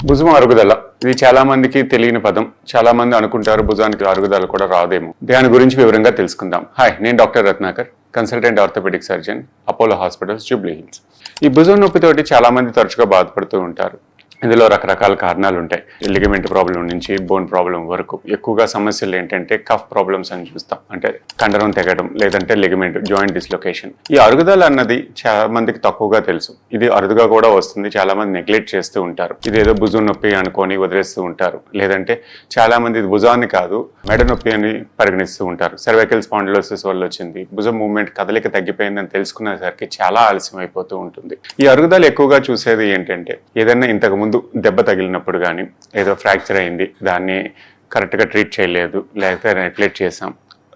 భుజం అరుగుదల ఇది చాలా మందికి తెలియని పదం. చాలా మంది అనుకుంటారు భుజానికి అరుగుదల కూడా రాదేమో. దాని గురించి వివరంగా తెలుసుకుందాం. హాయ్, నేను doctor Ratnakar, consultant orthopaedic surgeon, Apollo Hospitals, Jubilee Hills. ఈ భుజం నొప్పితోటి చాలా మంది తరచుగా బాధపడుతూ ఉంటారు. ఇందులో రకరకాల కారణాలు ఉంటాయి. లిగమెంట్ ప్రాబ్లం నుంచి బోన్ ప్రాబ్లం వరకు. ఎక్కువగా సమస్యలు ఏంటంటే కఫ్ ప్రాబ్లమ్స్ అని చూస్తాం, అంటే కండరం తెగడం, లేదంటే లిగమెంట్ జాయింట్ డిస్లొకేషన్. ఈ అరుగుదల అన్నది చాలా మందికి తక్కువగా తెలుసు. ఇది అరుదుగా కూడా వస్తుంది. చాలా మంది నెగ్లెక్ట్ చేస్తూ ఉంటారు. ఇది ఏదో భుజం నొప్పి అనుకొని వదిలేస్తూ ఉంటారు. లేదంటే చాలా మంది ఇది భుజాన్ని కాదు మెడ నొప్పి అని పరిగణిస్తూ ఉంటారు. సర్వైకల్ స్పాండిలోసిస్ వల్ల వచ్చింది, భుజం మూవ్మెంట్ కదలిక తగ్గిపోయిందని తెలుసుకునేసరికి చాలా ఆలస్యం అయిపోతూ ఉంటుంది. ఈ అరుగుదల ఎక్కువగా చూసేది ఏంటంటే ఏదైనా ఇంతకు ముందు దెబ్బ తగిలినప్పుడు కానీ, ఏదో ఫ్రాక్చర్ అయింది, దాన్ని కరెక్ట్గా ట్రీట్ చేయలేదు, లేకపోతే నెగ్లెక్ట్ చేసాం.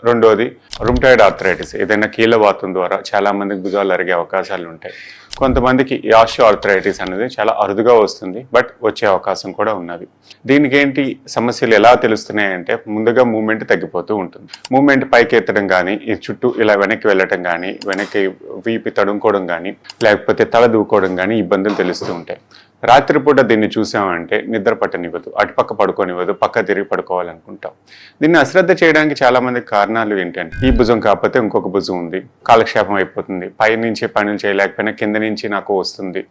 రెండోది రుమటాయిడ్ ఆర్థరైటిస్, ఏదైనా కీళ్ళవాతం ద్వారా చాలా మందికి భుజాలు అరిగే అవకాశాలు ఉంటాయి. కొంతమందికి ఆస్టియో ఆర్థరైటిస్ అనేది చాలా అరుదుగా వస్తుంది, బట్ వచ్చే అవకాశం కూడా ఉన్నది. దీనికి ఏంటి సమస్యలు ఎలా తెలుస్తున్నాయంటే ముందుగా మూమెంట్ తగ్గిపోతూ ఉంటుంది. మూమెంట్ పైకి ఎత్తడం కానీ, ఈ చుట్టూ ఇలా వెనక్కి వెళ్ళటం కానీ, వెనక్కి వీపి తడుముకోవడం కానీ, లేకపోతే తల దూకోవడం కానీ ఇబ్బందులు తెలుస్తూ ఉంటాయి. రాత్రిపూట దీన్ని చూసామంటే నిద్ర పట్టనివ్వదు, అటుపక్క పడుకోనివ్వదు, పక్క తిరిగి పడుకోవాలనుకుంటాం. దీన్ని అశ్రద్ధ చేయడానికి చాలా మంది కారణాలు ఏంటంటే ఈ భుజం కాకపోతే ఇంకొక భుజం ఉంది, కాలక్షేపం అయిపోతుంది, పై నుంచి పనులు చేయలేకపోయినా కింద నుంచి నాకు వస్తుంది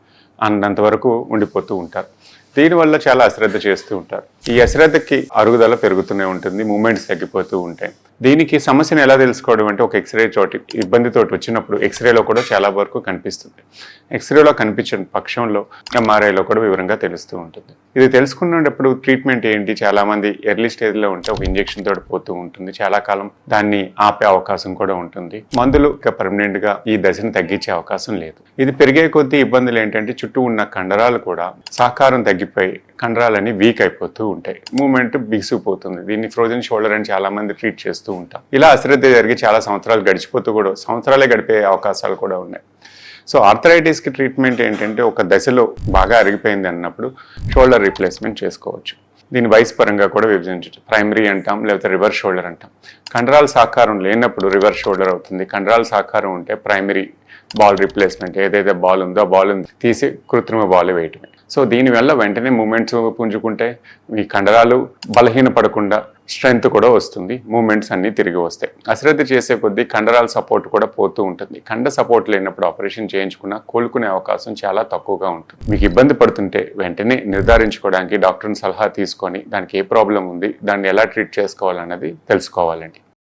అన్నంత వరకు ఉండిపోతూ ఉంటారు. దీనివల్ల చాలా అశ్రద్ధ చేస్తూ ఉంటారు. ఈ అశ్రద్ధకి అరుగుదల పెరుగుతూనే ఉంటుంది, మూమెంట్స్ తగ్గిపోతూ ఉంటాయి. దీనికి సమస్యను ఎలా తెలుసుకోవడం అంటే ఒక ఎక్స్రే చోటి ఇబ్బందితోటి వచ్చినప్పుడు ఎక్స్రేలో కూడా చాలా వరకు కనిపిస్తుంది. ఎక్స్రేలో కనిపించిన పక్షంలో ఎంఆర్ఐలో కూడా వివరంగా తెలుస్తూ ఉంటుంది. ఇది తెలుసుకున్నప్పుడు ట్రీట్మెంట్ ఏంటి, చాలా మంది ఎర్లీ స్టేజ్లో ఉంటే ఒక ఇంజెక్షన్ తోటి పోతూ ఉంటుంది. చాలా కాలం దాన్ని ఆపే అవకాశం కూడా ఉంటుంది. మందులు పర్మనెంట్గా ఈ దశను తగ్గించే అవకాశం లేదు. ఇది పెరిగే కొద్దీ ఇబ్బందులు ఏంటంటే చుట్టూ ఉన్న కండరాలు కూడా సహకారం తగ్గిపోయి కండరాలన్నీ వీక్ అయిపోతూ ఉంటాయి, మూమెంట్ బిగిసిపోతుంది. దీన్ని ఫ్రోజన్ షోల్డర్ అని చాలా మంది ట్రీట్ చేస్తూ ఉంటాం. ఇలా అశ్రద్ధ జరిగి చాలా సంవత్సరాలు గడిచిపోతూ కూడా సంవత్సరాలే గడిపే అవకాశాలు కూడా ఉన్నాయి. సో ఆర్థరైటిస్కి ట్రీట్మెంట్ ఏంటంటే ఒక దశలో బాగా అరిగిపోయింది అన్నప్పుడు షోల్డర్ రీప్లేస్మెంట్ చేసుకోవచ్చు. దీని వయసు పరంగా కూడా విభజించవచ్చు. ప్రైమరీ అంటాం, లేకపోతే రివర్స్ షోల్డర్ అంటాం. కండరాల సహకారం లేనప్పుడు రివర్స్ షోల్డర్ అవుతుంది. కండరాల సహకారం ఉంటే ప్రైమరీ బాల్ రీప్లేస్మెంట్, ఏదైతే బాల్ ఉందో ఆ బాల్ తీసి కృత్రిమ బాల్ వేయటమే. సో దీనివల్ల వెంటనే మూమెంట్స్ పుంజుకుంటే మీ కండరాలు బలహీనపడకుండా స్ట్రెంగ్త్ కూడా వస్తుంది, మూమెంట్స్ అన్నీ తిరిగి వస్తాయి. అశ్రద్ధ చేసే కొద్దీ కండరాల సపోర్ట్ కూడా పోతూ ఉంటుంది. కండ సపోర్ట్ లేనప్పుడు ఆపరేషన్ చేయించుకున్నా కోలుకునే అవకాశం చాలా తక్కువగా ఉంటుంది. మీకు ఇబ్బంది పడుతుంటే వెంటనే నిర్ధారించుకోవడానికి డాక్టర్ని సలహా తీసుకొని దానికి ఏ ప్రాబ్లం ఉంది, దాన్ని ఎలా ట్రీట్ చేసుకోవాలన్నది తెలుసుకోవాలండి.